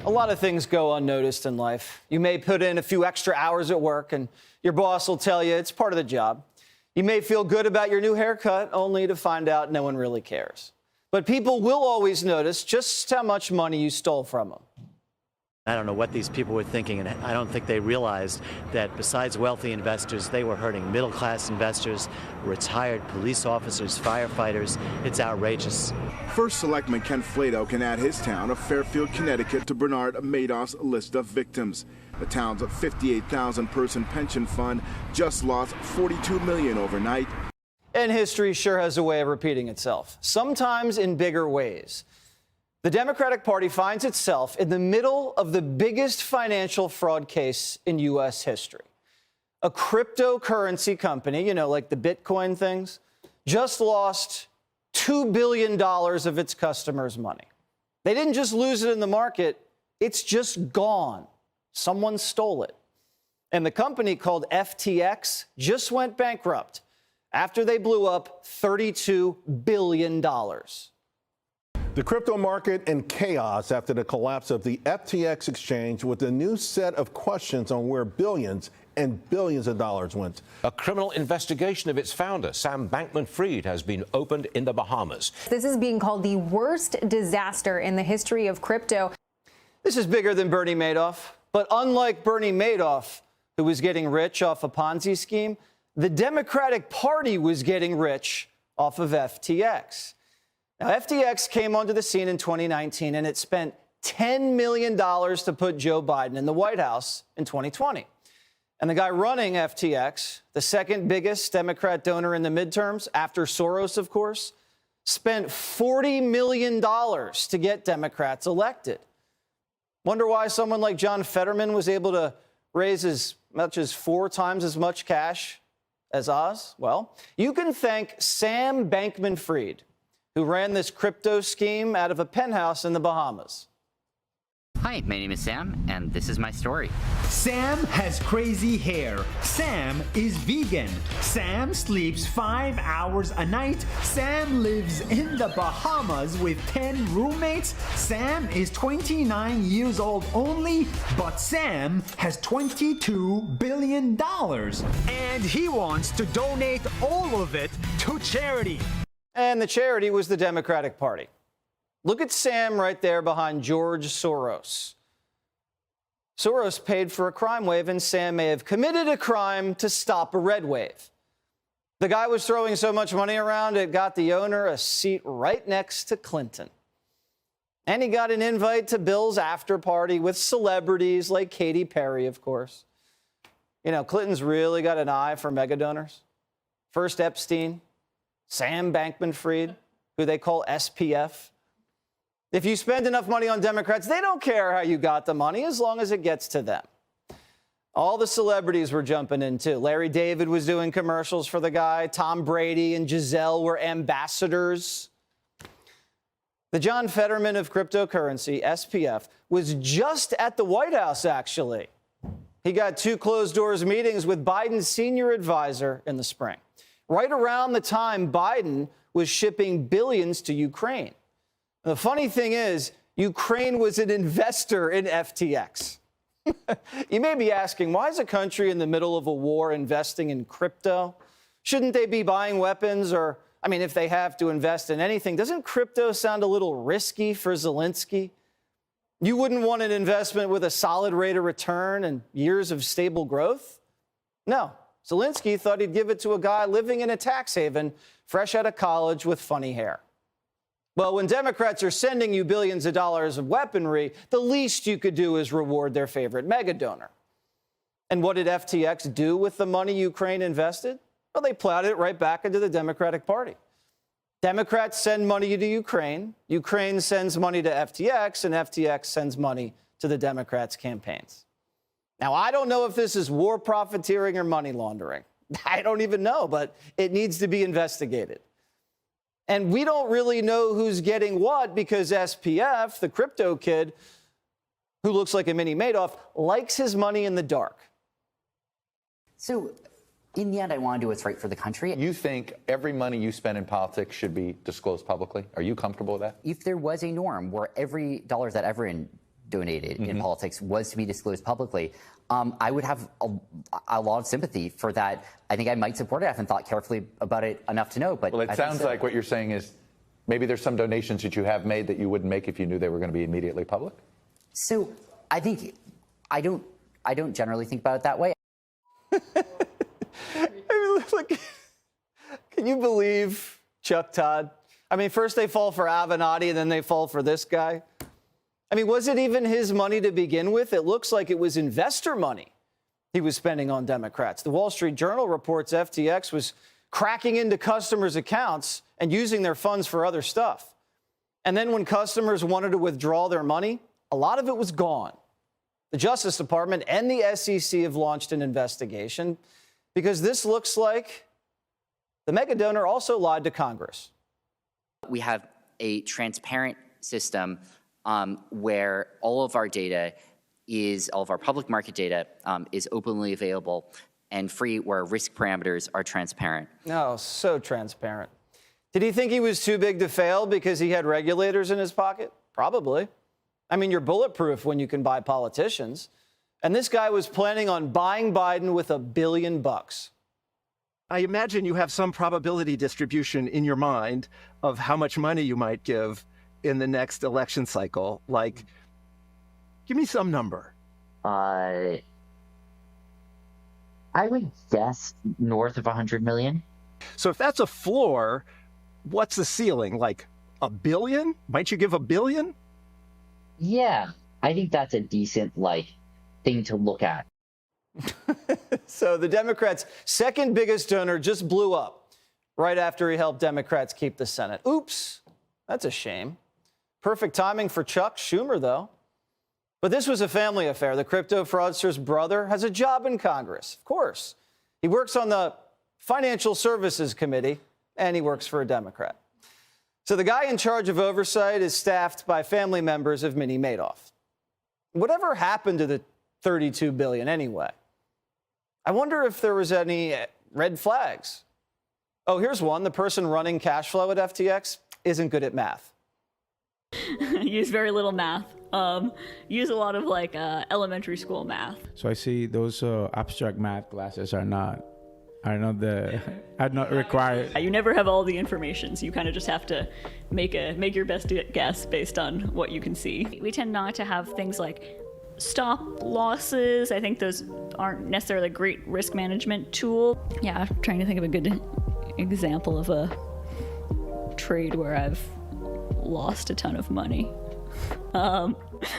A lot of things go unnoticed in life. You may put in a few extra hours at work and your boss will tell you it's part of the job. You may feel good about your new haircut only to find out no one really cares. But people will always notice just how much money you stole from them. I don't know what these people were thinking, and I don't think they realized that besides wealthy investors, they were hurting middle-class investors, retired police officers, firefighters. It's outrageous. First Selectman Ken Flato can add his town of Fairfield, Connecticut to Bernard Madoff's list of victims. The town's 58,000-person pension fund just lost $42 million overnight. And history sure has a way of repeating itself, sometimes in bigger ways. The Democratic Party finds itself in the middle of the biggest financial fraud case in U.S. history. A cryptocurrency company, you know, like the Bitcoin things, just lost $2 billion of its customers' money. They didn't just lose it in the market, it's just gone. Someone stole it. And the company called FTX just went bankrupt after they blew up $32 billion. The crypto market in chaos after the collapse of the FTX exchange, with a new set of questions on where billions and billions of dollars went. A criminal investigation of its founder, Sam Bankman-Fried, has been opened in the Bahamas. This is being called the worst disaster in the history of crypto. This is bigger than Bernie Madoff. But unlike Bernie Madoff, who was getting rich off a Ponzi scheme, the Democratic Party was getting rich off of FTX. Now, FTX came onto the scene in 2019, and it spent $10 million to put Joe Biden in the White House in 2020. And the guy running FTX, the second biggest Democrat donor in the midterms, after Soros, of course, spent $40 million to get Democrats elected. Wonder why someone like John Fetterman was able to raise as much as 4 times as much cash as Oz? Well, you can thank Sam Bankman-Fried, who ran this crypto scheme out of a penthouse in the Bahamas. Hi, my name is Sam, and this is my story. Sam has crazy hair. Sam is vegan. Sam sleeps 5 hours a night. Sam lives in the Bahamas with 10 roommates. Sam is 29 years old only, but Sam has $22 billion. And he wants to donate all of it to charity. And the charity was the Democratic Party. Look at Sam right there behind George Soros. Soros paid for a crime wave, and Sam may have committed a crime to stop a red wave. The guy was throwing so much money around, it got the owner a seat right next to Clinton. And he got an invite to Bill's after party with celebrities like Katy Perry, of course. You know, Clinton's really got an eye for mega donors. First Epstein, Sam Bankman-Fried, who they call SPF. If you spend enough money on Democrats, they don't care how you got the money as long as it gets to them. All the celebrities were jumping in, too. Larry David was doing commercials for the guy. Tom Brady and Giselle were ambassadors. The John Fetterman of cryptocurrency, SPF, was just at the White House, actually. He got 2 closed-doors meetings with Biden's senior advisor in the spring, right around the time Biden was shipping billions to Ukraine. The funny thing is, Ukraine was an investor in FTX. You may be asking, why is a country in the middle of a war investing in crypto? Shouldn't they be buying weapons? Or, I mean, if they have to invest in anything, doesn't crypto sound a little risky for Zelensky? You wouldn't want an investment with a solid rate of return and years of stable growth? No. Zelensky thought he'd give it to a guy living in a tax haven, fresh out of college with funny hair. Well, when Democrats are sending you billions of dollars of weaponry, the least you could do is reward their favorite mega donor. And what did FTX do with the money Ukraine invested? Well, they plowed it right back into the Democratic Party. Democrats send money to Ukraine, Ukraine sends money to FTX, and FTX sends money to the Democrats' campaigns. Now, I don't know if this is war profiteering or money laundering. I don't even know, but it needs to be investigated. And we don't really know who's getting what because SPF, the crypto kid, who looks like a mini Madoff, likes his money in the dark. So, in the end, I want to do what's right for the country. You think every money you spend in politics should be disclosed publicly? Are you comfortable with that? If there was a norm where every dollar that ever donated in politics was to be disclosed publicly, I would have a lot of sympathy for that. I think I might support it. I haven't thought carefully about it enough to know. But well, it sounds like what you're saying is maybe there's some donations that you have made that you wouldn't make if you knew they were going to be immediately public. So I think I don't generally think about it that way. I mean, look, can you believe Chuck Todd? I mean, first they fall for Avenatti, and then they fall for this guy. I mean, was it even his money to begin with? It looks like it was investor money he was spending on Democrats. The Wall Street Journal reports FTX was cracking into customers' accounts and using their funds for other stuff. And then when customers wanted to withdraw their money, a lot of it was gone. The Justice Department and the SEC have launched an investigation because this looks like the mega donor also lied to Congress. We have a transparent system where all of our data all of our public market data is openly available and free, where risk parameters are transparent. No, so transparent. Did he think he was too big to fail because he had regulators in his pocket? Probably. I mean, you're bulletproof when you can buy politicians. And this guy was planning on buying Biden with $1 billion. I imagine you have some probability distribution in your mind of how much money you might give in the next election cycle. Like, give me some number. I would guess north of 100 million. So if that's a floor, what's the ceiling? Like $1 billion? Might you give $1 billion? Yeah, I think that's a decent, thing to look at. So the Democrats' second biggest donor just blew up right after he helped Democrats keep the Senate. Oops, that's a shame. Perfect timing for Chuck Schumer, though. But this was a family affair. The crypto fraudster's brother has a job in Congress, of course. He works on the Financial Services Committee, and he works for a Democrat. So the guy in charge of oversight is staffed by family members of Minnie Madoff. Whatever happened to the $32 billion anyway? I wonder if there was any red flags. Oh, here's one. The person running cash flow at FTX isn't good at math. Use very little math. Use a lot of elementary school math. So I see those abstract math classes are not required. You never have all the information, so you kind of just have to make your best guess based on what you can see. We tend not to have things like stop losses. I think those aren't necessarily a great risk management tool. Yeah, I'm trying to think of a good example of a trade where I've lost a ton of money. Well,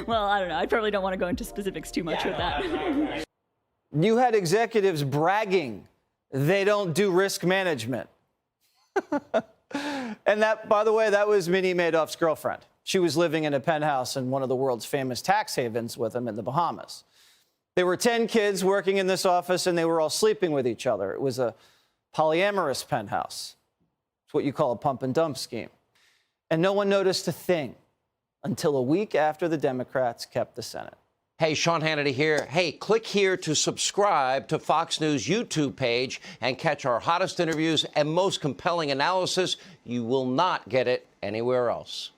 I don't know. I probably don't want to go into specifics too much with that. You had executives bragging they don't do risk management. And that, by the way, that was Minnie Madoff's girlfriend. She was living in a penthouse in one of the world's famous tax havens with him in the Bahamas. There were 10 kids working in this office, and they were all sleeping with each other. It was a polyamorous penthouse. It's what you call a pump and dump scheme. And no one noticed a thing until a week after the Democrats kept the Senate. Hey, Sean Hannity here. Hey, click here to subscribe to Fox News YouTube page and catch our hottest interviews and most compelling analysis. You will not get it anywhere else.